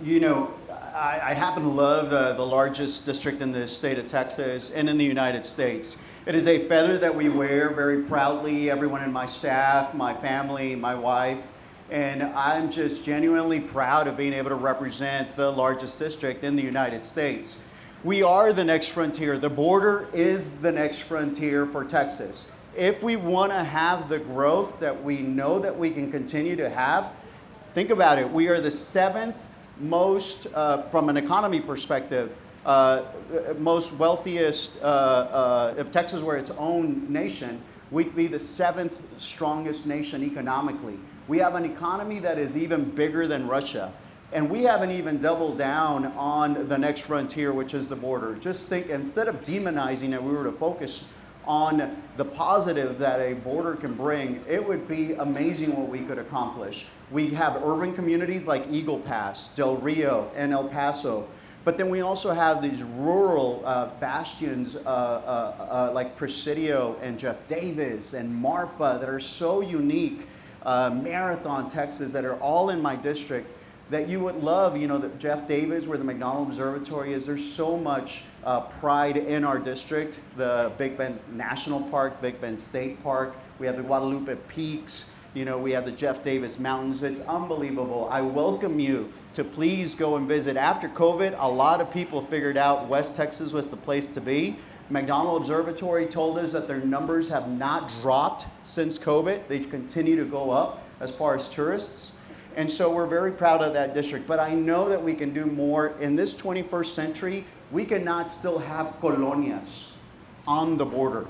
I happen to love the largest district in the state of Texas and in the United States. It is a feather that we wear very proudly, everyone in my staff, my family, my wife, and I'm just genuinely proud of being able to represent the largest district in the United States. We are the next frontier. The border is the next frontier for Texas. If we want to have the growth that we know that we can continue to have, think about it. We are the seventh most, from an economy perspective, most wealthiest, if Texas were its own nation, we'd be the seventh strongest nation economically. We have an economy that is even bigger than Russia. And we haven't even doubled down on the next frontier, which is the border. Just think, instead of demonizing it, we were to focus on the positive that a border can bring, it would be amazing what we could accomplish. We have urban communities like Eagle Pass, Del Rio, and El Paso. But then we also have these rural bastions like Presidio and Jeff Davis and Marfa that are so unique, Marathon, Texas, that are all in my district, that you would love, that Jeff Davis, where the McDonald Observatory is. There's so much pride in our district. The Big Bend National Park, Big Bend State Park. We have the Guadalupe Peaks. We have the Jeff Davis Mountains. It's unbelievable. I welcome you to please go and visit. After COVID, a lot of people figured out West Texas was the place to be. McDonald Observatory told us that their numbers have not dropped since COVID. They continue to go up as far as tourists. And so we're very proud of that district. But I know that we can do more. In this 21st century, we cannot still have colonias on the border.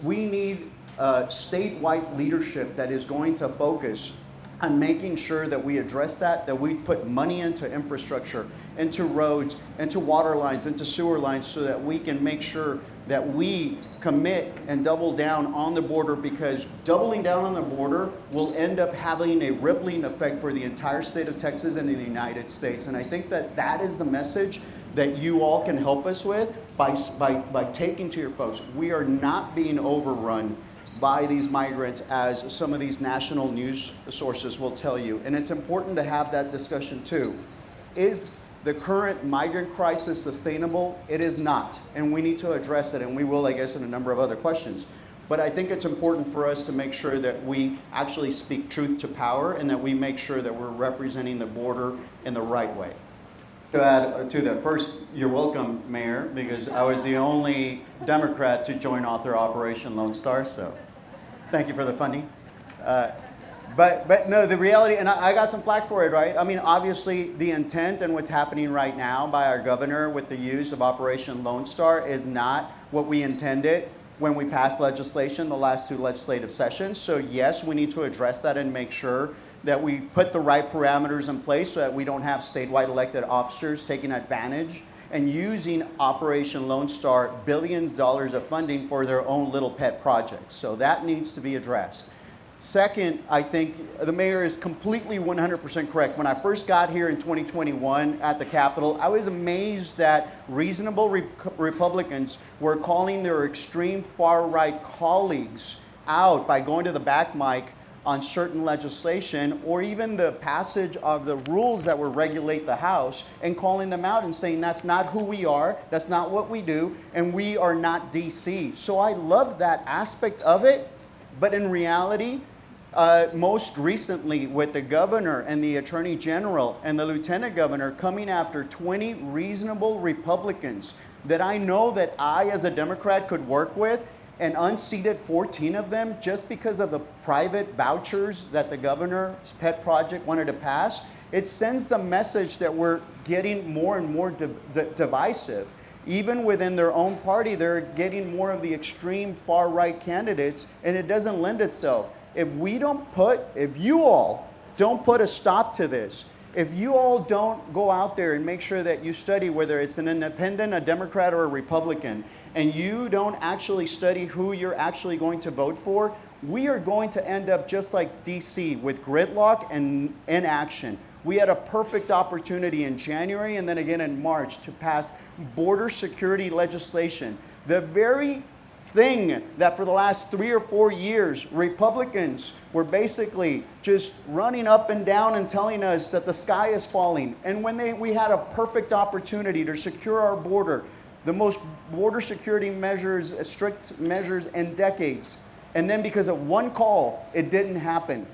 We need statewide leadership that is going to focus on making sure that we address that we put money into infrastructure, into roads, into water lines, into sewer lines, so that we can make sure that we commit and double down on the border, because doubling down on the border will end up having a rippling effect for the entire state of Texas and in the United States. And I think that that is the message that you all can help us with by taking to your folks. We are not being overrun by these migrants, as some of these national news sources will tell you. And it's important to have that discussion too. Is the current migrant crisis sustainable? It is not, and we need to address it, and we will, I guess, in a number of other questions. But I think it's important for us to make sure that we actually speak truth to power, and that we make sure that we're representing the border in the right way. To add to that, first, you're welcome, Mayor, because I was the only Democrat to join author Operation Lone Star, so thank you for the funding. But no, the reality, and I got some flack for it, right? I mean, obviously, the intent and what's happening right now by our governor with the use of Operation Lone Star is not what we intended when we passed legislation the last two legislative sessions. So yes, we need to address that and make sure that we put the right parameters in place so that we don't have statewide elected officers taking advantage and using Operation Lone Star billions of dollars of funding for their own little pet projects. So that needs to be addressed. Second, I think the mayor is completely 100% correct. When I first got here in 2021 at the Capitol, I was amazed that reasonable Republicans were calling their extreme far-right colleagues out by going to the back mic on certain legislation, or even the passage of the rules that would regulate the House, and calling them out and saying that's not who we are, that's not what we do, and we are not DC. So I love that aspect of it, but in reality, most recently with the governor and the attorney general and the lieutenant governor coming after 20 reasonable Republicans that I know that I as a Democrat could work with, and unseated 14 of them just because of the private vouchers that the governor's pet project wanted to pass, it sends the message that we're getting more and more divisive. Even within their own party, they're getting more of the extreme far-right candidates, and it doesn't lend itself. If you all don't put a stop to this, if you all don't go out there and make sure that you study whether it's an independent, a Democrat, or a Republican, and you don't actually study who you're actually going to vote for, we are going to end up just like DC with gridlock and inaction. We had a perfect opportunity in January and then again in March to pass border security legislation. The very thing that for the last 3 or 4 years, Republicans were basically just running up and down and telling us that the sky is falling. And when we had a perfect opportunity to secure our border, the most border security measures, strict measures in decades. And then because of one call, it didn't happen.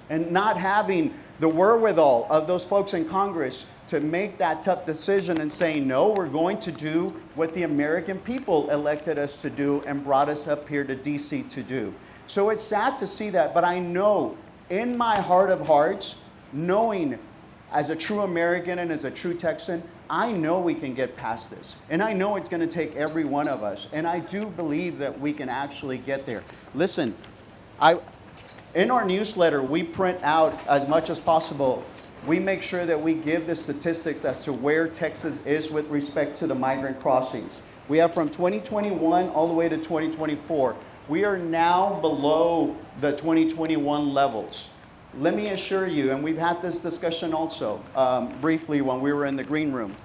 And not having the wherewithal of those folks in Congress to make that tough decision and saying, no, we're going to do what the American people elected us to do and brought us up here to DC to do. So it's sad to see that, but I know in my heart of hearts, knowing as a true American and as a true Texan, I know we can get past this. And I know it's going to take every one of us. And I do believe that we can actually get there. Listen, in our newsletter, we print out as much as possible. We make sure that we give the statistics as to where Texas is with respect to the migrant crossings. We have from 2021 all the way to 2024. We are now below the 2021 levels. Let me assure you, and we've had this discussion also briefly when we were in the green room.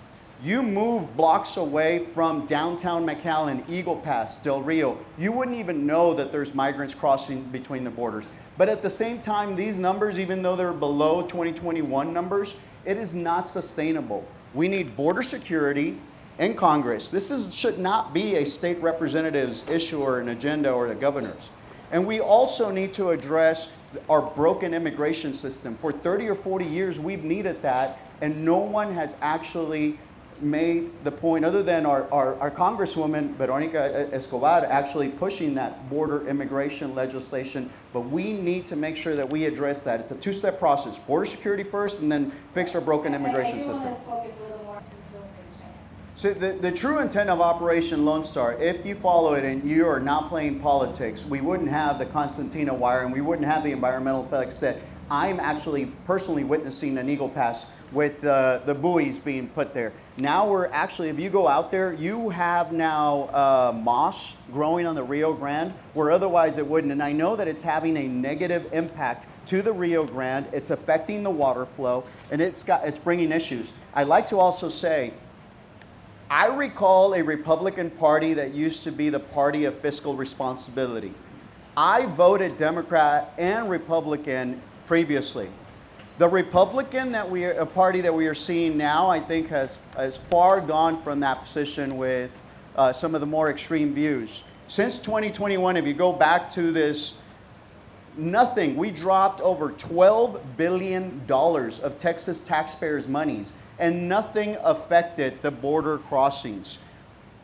You move blocks away from downtown McAllen, Eagle Pass, Del Rio, you wouldn't even know that there's migrants crossing between the borders. But at the same time, these numbers, even though they're below 2021 numbers, it is not sustainable. We need border security in Congress. This should not be a state representative's issue or an agenda or the governor's. And we also need to address our broken immigration system. For 30 or 40 years, we've needed that, and no one has actually made the point, other than our Congresswoman, Veronica Escobar, actually pushing that border immigration legislation. But we need to make sure that we address that. It's a two-step process. Border security first, and then fix our broken immigration system. So the true intent of Operation Lone Star, if you follow it and you are not playing politics, we wouldn't have the Constantina wire and we wouldn't have the environmental effects that I'm actually personally witnessing in Eagle Pass with the buoys being put there. Now we're actually, if you go out there, you have now moss growing on the Rio Grande where otherwise it wouldn't. And I know that it's having a negative impact to the Rio Grande. It's affecting the water flow, and it's bringing issues. I'd like to also say, I recall a Republican Party that used to be the party of fiscal responsibility. I voted Democrat and Republican previously. The Republican party that we are seeing now, I think, has far gone from that position with some of the more extreme views. Since 2021, if you go back to this, we dropped over $12 billion of Texas taxpayers' monies, and nothing affected the border crossings.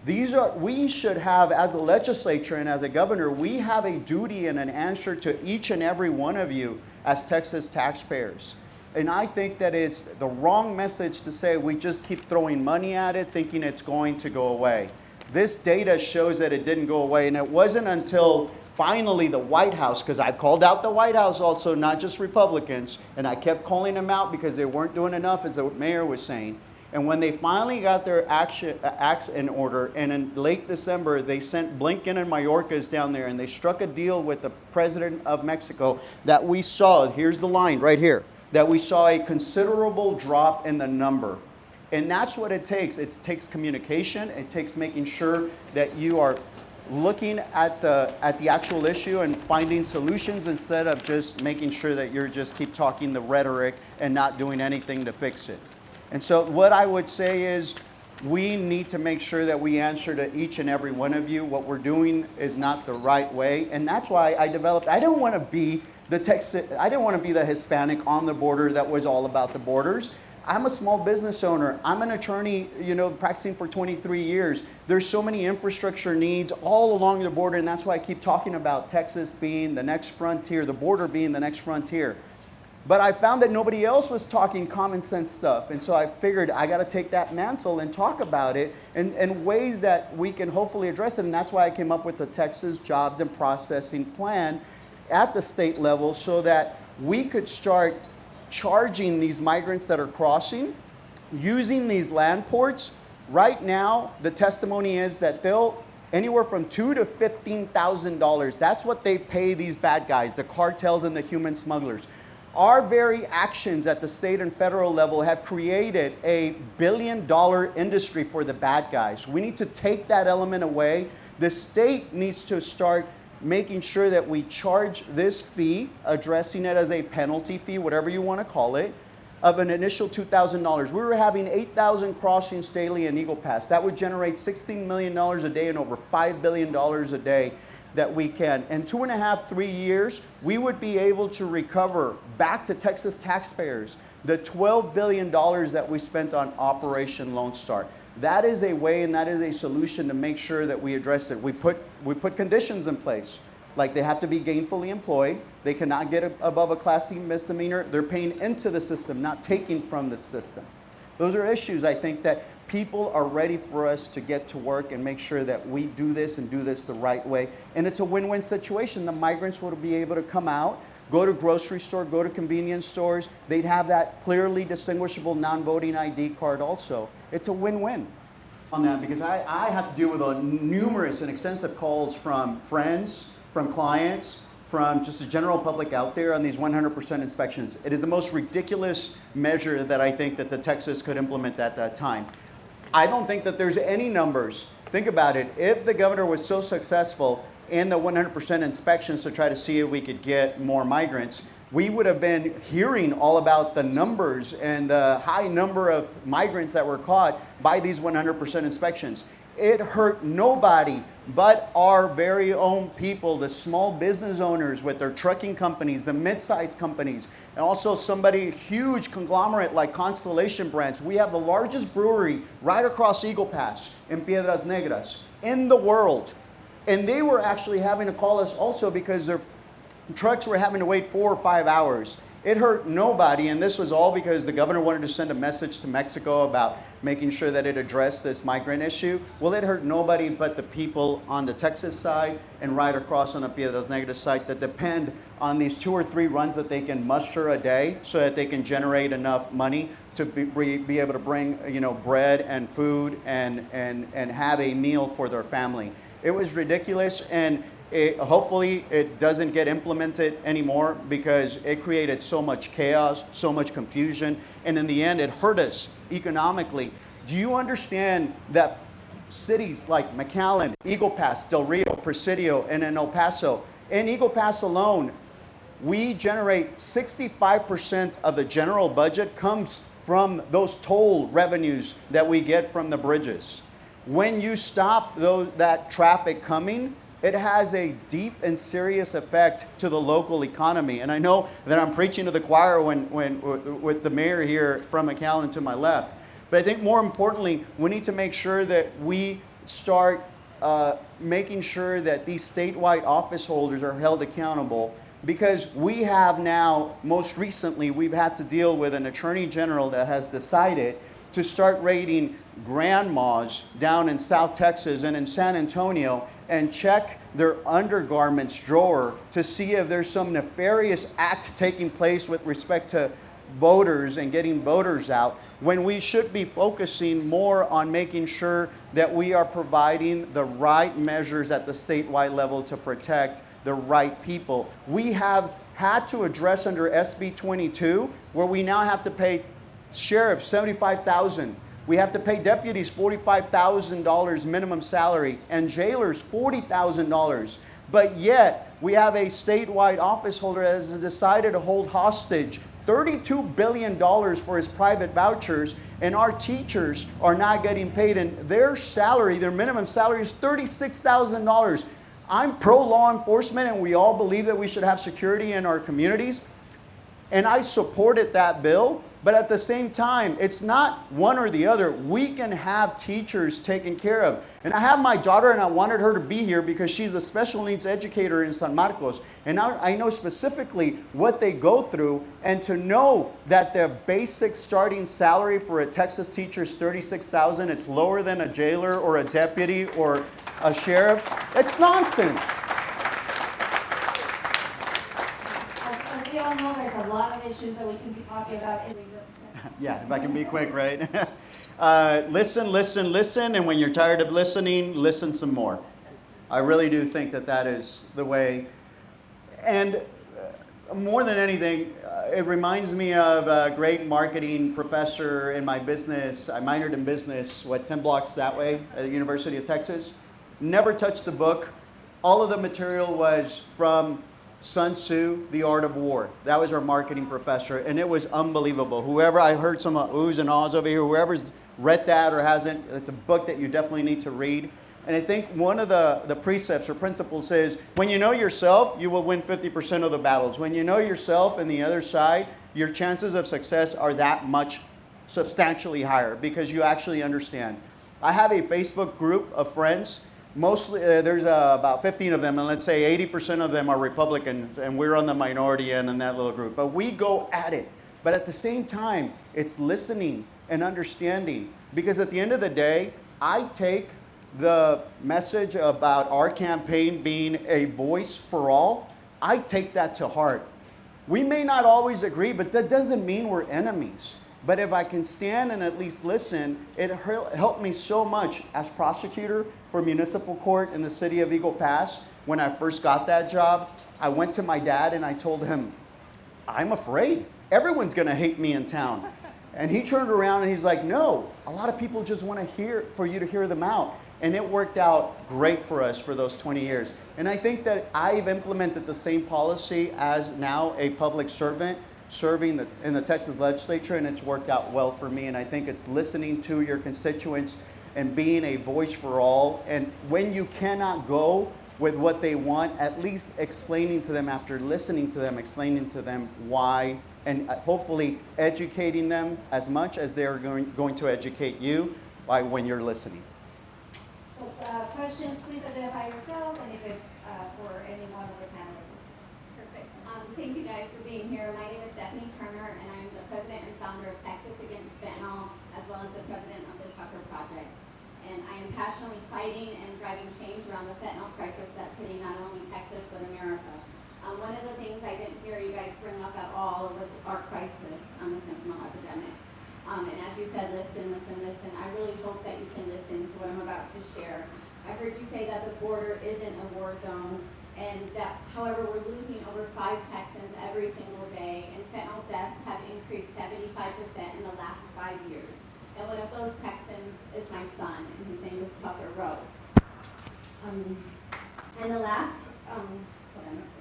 We should have, as the legislature and as a governor, we have a duty and an answer to each and every one of you as Texas taxpayers. And I think that it's the wrong message to say we just keep throwing money at it thinking it's going to go away. This data shows that it didn't go away, and it wasn't until finally the White House, because I've called out the White House also, not just Republicans, and I kept calling them out because they weren't doing enough, as the mayor was saying. And when they finally got their acts in order, and in late December, they sent Blinken and Mayorkas down there, and they struck a deal with the president of Mexico that we saw, here's the line right here, that we saw a considerable drop in the number. And that's what it takes. It takes communication. It takes making sure that you are looking at the actual issue and finding solutions instead of just making sure that you're just keep talking the rhetoric and not doing anything to fix it. And so what I would say is we need to make sure that we answer to each and every one of you. What we're doing is not the right way. And that's why I didn't want to be the Hispanic on the border that was all about the borders. I'm a small business owner. I'm an attorney, practicing for 23 years. There's so many infrastructure needs all along the border, and that's why I keep talking about Texas being the next frontier, the border being the next frontier. But I found that nobody else was talking common sense stuff, and so I figured I got to take that mantle and talk about it in ways that we can hopefully address it, and that's why I came up with the Texas Jobs and Processing Plan at the state level so that we could start charging these migrants that are crossing, using these land ports. Right now, the testimony is that they'll anywhere from $2,000 to $15,000. That's what they pay these bad guys, the cartels and the human smugglers. Our very actions at the state and federal level have created a $1 billion industry for the bad guys. We need to take that element away The state needs to start making sure that we charge this fee, addressing it as a penalty fee, whatever you want to call it, of an initial $2,000. We were having 8,000 crossings daily in Eagle Pass. That would generate $16 million a day and over $5 billion a day that we can. In 2.5, 3 years, we would be able to recover back to Texas taxpayers the $12 billion that we spent on Operation Lone Star. That is a way and that is a solution to make sure that we address it. We put conditions in place, like they have to be gainfully employed. They cannot get above a Class C misdemeanor. They're paying into the system, not taking from the system. Those are issues, I think, that people are ready for us to get to work and make sure that we do this and do this the right way. And it's a win-win situation. The migrants will be able to come out, go to grocery store, go to convenience stores. They'd have that clearly distinguishable non-voting ID card also. It's a win-win on that, because I have to deal with numerous and extensive calls from friends, from clients, from just the general public out there on these 100% inspections. It is the most ridiculous measure that I think that the Texas could implement at that time. I don't think that there's any numbers. Think about it. If the governor was so successful in the 100% inspections to try to see if we could get more migrants, we would have been hearing all about the numbers and the high number of migrants that were caught by these 100% inspections. It hurt nobody but our very own people, the small business owners with their trucking companies, the mid-sized companies, and also somebody huge conglomerate like Constellation Brands. We have the largest brewery right across Eagle Pass in Piedras Negras in the world. And they were actually having to call us also because their trucks were having to wait 4 or 5 hours. It hurt nobody, and this was all because the governor wanted to send a message to Mexico about making sure that it addressed this migrant issue. Well, it hurt nobody but the people on the Texas side and right across on the Piedras Negras side that depend on these 2 or 3 runs that they can muster a day so that they can generate enough money to be able to bring, bread and food and have a meal for their family. It was ridiculous, and hopefully it doesn't get implemented anymore because it created so much chaos, so much confusion, and in the end it hurt us economically. Do you understand that cities like McAllen, Eagle Pass, Del Rio, Presidio, and in El Paso, in Eagle Pass alone, we generate 65% of the general budget comes from those toll revenues that we get from the bridges. When you stop that traffic coming, it has a deep and serious effect to the local economy. And I know that I'm preaching to the choir with the mayor here from McAllen to my left. But I think more importantly, we need to make sure that we start making sure that these statewide office holders are held accountable, because we have now, most recently, we've had to deal with an attorney general that has decided to start raiding grandmas down in South Texas and in San Antonio and check their undergarments drawer to see if there's some nefarious act taking place with respect to voters and getting voters out, when we should be focusing more on making sure that we are providing the right measures at the statewide level to protect the right people. We have had to address under SB 22, where we now have to pay sheriffs $75,000. We have to pay deputies $45,000 minimum salary and jailers $40,000. But yet, we have a statewide office holder that has decided to hold hostage $32 billion for his private vouchers, and our teachers are not getting paid, and their salary, their minimum salary is $36,000. I'm pro-law enforcement, and we all believe that we should have security in our communities, and I supported that bill. But at the same time, it's not one or the other. We can have teachers taken care of. And I have my daughter, and I wanted her to be here because she's a special needs educator in San Marcos. And now I know specifically what they go through, and to know that their basic starting salary for a Texas teacher is $36,000, it's lower than a jailer or a deputy or a sheriff. It's nonsense. As we all know, there's a lot of issues that we can be talking about. Yeah, if I can be quick, right? Listen, and when you're tired of listening, listen some more. I really do think that that is the way. And more than anything, it reminds me of a great marketing professor in my business. I minored in business, 10 blocks that way at the University of Texas. never touched the book. All of the material was from Sun Tzu, The Art of War. That was our marketing professor, and it was unbelievable. Whoever, I heard some oohs and ahs over here, whoever's read that or hasn't, it's a book that you definitely need to read. And I think one of the precepts or principles is, when you know yourself, you will win 50% of the battles. When you know yourself and the other side, your chances of success are that much substantially higher because you actually understand. I have a Facebook group of friends. Mostly, there's about 15 of them, and let's say 80% of them are Republicans, and we're on the minority end in that little group. But we go at it. But at the same time, it's listening and understanding. Because at the end of the day, I take the message about our campaign being a voice for all, I take that to heart. We may not always agree, but that doesn't mean we're enemies. But if I can stand and at least listen, it helped me so much as prosecutor for municipal court in the city of Eagle Pass. When I first got that job, I went to my dad and I told him, I'm afraid. Everyone's going to hate me in town. And he turned around and he's like, no, a lot of people just want for you to hear them out. And it worked out great for us for those 20 years. And I think that I've implemented the same policy as now a public servant serving in the Texas legislature, and it's worked out well for me. And I think it's listening to your constituents and being a voice for all. And when you cannot go with what they want, at least explaining to them after listening to them, explaining to them why, and hopefully educating them as much as they're going to educate you by when you're listening. So questions, please identify yourself, and if it's for any one of the panelists. Perfect. Thank you guys for being here. My name is Stephanie Turner, and I'm the president and founder of Texas Against Fentanyl, as well as the president of the Tucker Project. And I am passionately fighting and driving change around the fentanyl crisis that's hitting not only Texas, but America. One of the things I didn't hear you guys bring up at all was our crisis on the fentanyl epidemic. And as you said, listen. I really hope that you can listen to what I'm about to share. I heard you say that the border isn't a war zone, and that, however, we're losing over 5 Texans every single day, and fentanyl deaths have increased 75% in the last 5 years. And one of those Texans is my son, and his name is Tucker Rowe.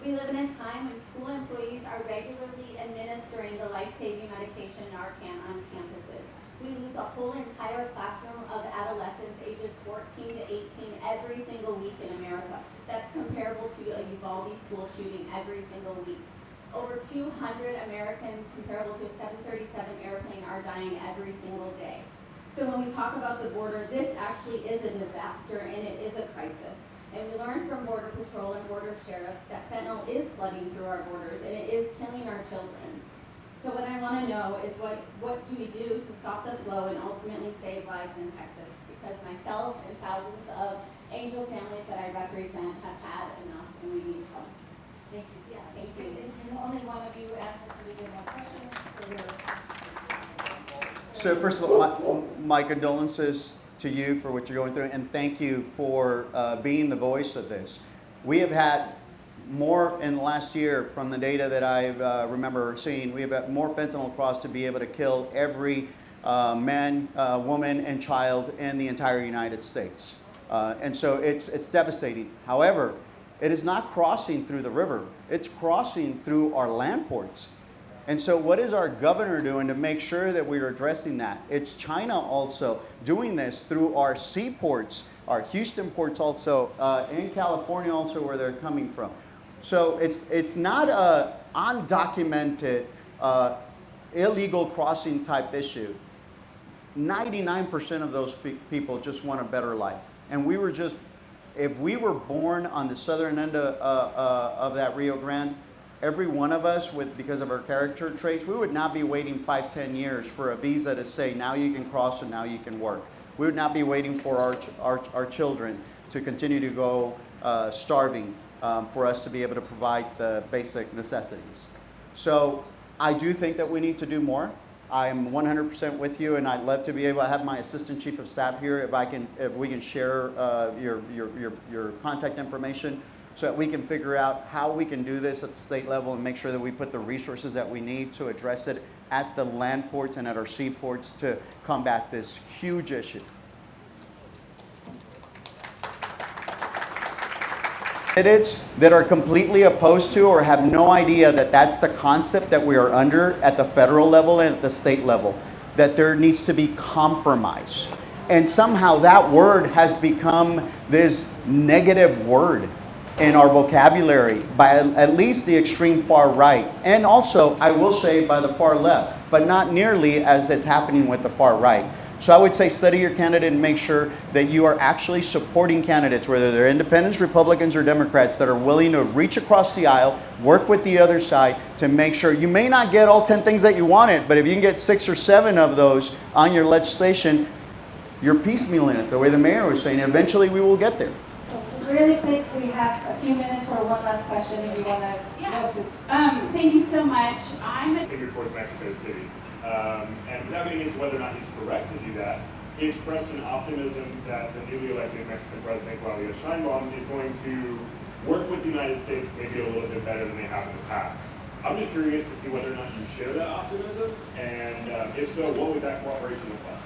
We live in a time when school employees are regularly administering the life-saving medication Narcan on campuses. We lose a whole entire classroom of adolescents ages 14 to 18 every single week in America. That's comparable to a Uvalde school shooting every single week. Over 200 Americans, comparable to a 737 airplane, are dying every single day. So when we talk about the border, this actually is a disaster and it is a crisis. And we learned from Border Patrol and Border Sheriffs that fentanyl is flooding through our borders and it is killing our children. So what I want to know is what do we do to stop the flow and ultimately save lives in Texas? Because myself and thousands of angel families that I represent have had enough and we need help. Thank you. Yeah. Thank you. Can only one of you answer so we get more questions? So first of all, my condolences to you for what you're going through, and thank you for being the voice of this. We have had more in the last year, from the data that I remember seeing, we have had more fentanyl across to be able to kill every man, woman, and child in the entire United States. And so it's devastating. However, it is not crossing through the river. It's crossing through our land ports. And so what is our governor doing to make sure that we're addressing that? It's China also doing this through our seaports, our Houston ports also, in California also, where they're coming from. So it's not a undocumented, illegal crossing type issue. 99% of those people just want a better life. And we were just, if we were born on the southern end of that Rio Grande, every one of us, because of our character traits, we would not be waiting 5-10 years for a visa to say, now you can cross and now you can work. We would not be waiting for our children to continue to go starving for us to be able to provide the basic necessities. So I do think that we need to do more. I'm 100% with you, and I'd love to be able to have my assistant chief of staff here if we can share your contact information, so that we can figure out how we can do this at the state level and make sure that we put the resources that we need to address it at the land ports and at our seaports to combat this huge issue. Candidates that are completely opposed to or have no idea that that's the concept that we are under at the federal level and at the state level, that there needs to be compromise. And somehow that word has become this negative word in our vocabulary by at least the extreme far right. And also, I will say, by the far left, but not nearly as it's happening with the far right. So I would say study your candidate and make sure that you are actually supporting candidates, whether they're independents, Republicans, or Democrats, that are willing to reach across the aisle, work with the other side to make sure you may not get all 10 things that you wanted, but if you can get 6 or 7 of those on your legislation, you're piecemealing it, the way the mayor was saying. Eventually we will get there. So really quick, we have a few minutes for one last question if you want to go to. Thank you so much. I'm a Figure towards Mexico City. And without getting into whether or not he's correct to do that, he expressed an optimism that the newly elected Mexican president, Claudia Sheinbaum, is going to work with the United States maybe a little bit better than they have in the past. I'm just curious to see whether or not you share that optimism, and if so, what would that cooperation look like?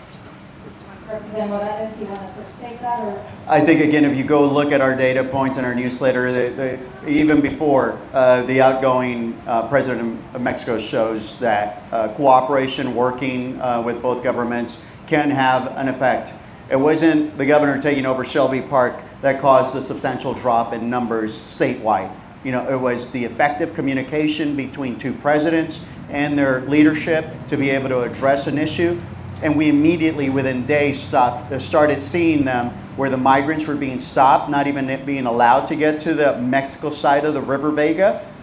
Representative Morales, do you want to first take that, or? I think, again, if you go look at our data points in our newsletter, even before the outgoing president of Mexico shows that cooperation, working with both governments can have an effect. It wasn't the governor taking over Shelby Park that caused the substantial drop in numbers statewide. You know, it was the effective communication between two presidents and their leadership to be able to address an issue. And we immediately, within days, started seeing them where the migrants were being stopped, not even being allowed to get to the Mexico side of the River Vega.